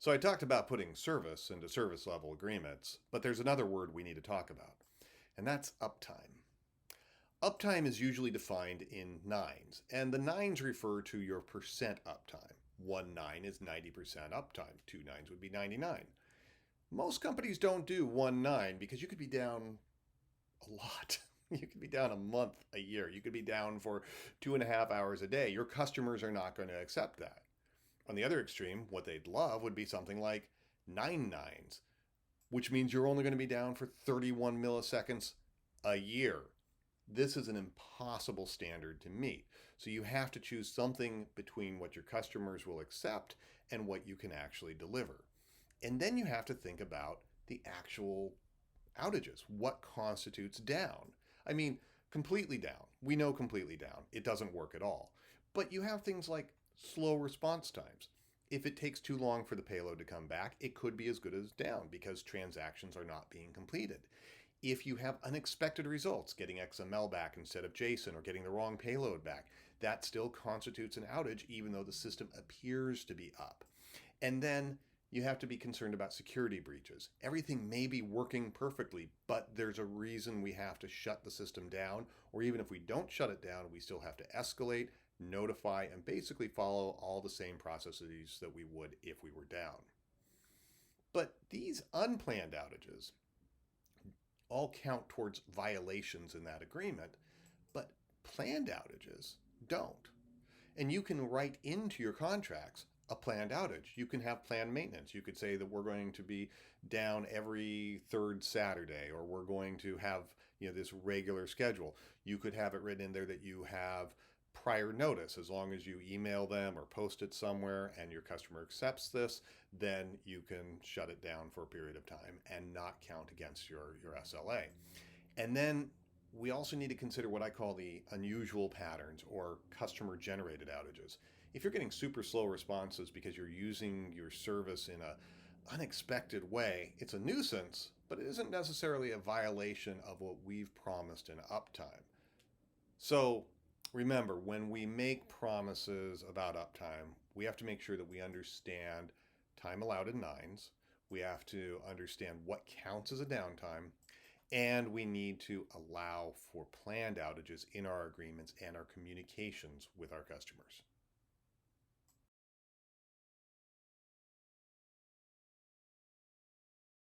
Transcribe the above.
So I talked about putting service into service level agreements, but there's another word we need to talk about, and that's uptime. Uptime is usually defined in nines, and the nines refer to your percent uptime. One nine is 90% uptime, two nines would be 99. Most companies don't do one nine because you could be down a lot. You could be down a month, a year. You could be down for 2.5 hours a day. Your customers are not going to accept that. On the other extreme, what they'd love would be something like nine nines, which means you're only going to be down for 31 milliseconds a year. This is an impossible standard to meet. So you have to choose something between what your customers will accept and what you can actually deliver. And then you have to think about the actual outages. What constitutes down? I mean, completely down. We know completely down. It doesn't work at all. But you have things like slow response times. If it takes too long for the payload to come back, it could be as good as down because transactions are not being completed. If you have unexpected results, getting XML back instead of JSON or getting the wrong payload back, that still constitutes an outage even though the system appears to be up. And then you have to be concerned about security breaches. Everything may be working perfectly, but there's a reason we have to shut the system down, or even if we don't shut it down, we still have to escalate, notify, and basically follow all the same processes that we would if we were down. But these unplanned outages all count towards violations in that agreement, but planned outages don't. And you can write into your contracts a planned outage. You can have planned maintenance. You could say that we're going to be down every third Saturday, or we're going to have this regular schedule. You could have it written in there that you have prior notice. As long as you email them or post it somewhere and your customer accepts this, then you can shut it down for a period of time and not count against your SLA. And then we also need to consider what I call the unusual patterns or customer generated outages. If you're getting super slow responses because you're using your service in an unexpected way, it's a nuisance, but it isn't necessarily a violation of what we've promised in uptime. So remember, when we make promises about uptime, we have to make sure that we understand time allowed in nines. We have to understand what counts as a downtime, and we need to allow for planned outages in our agreements and our communications with our customers.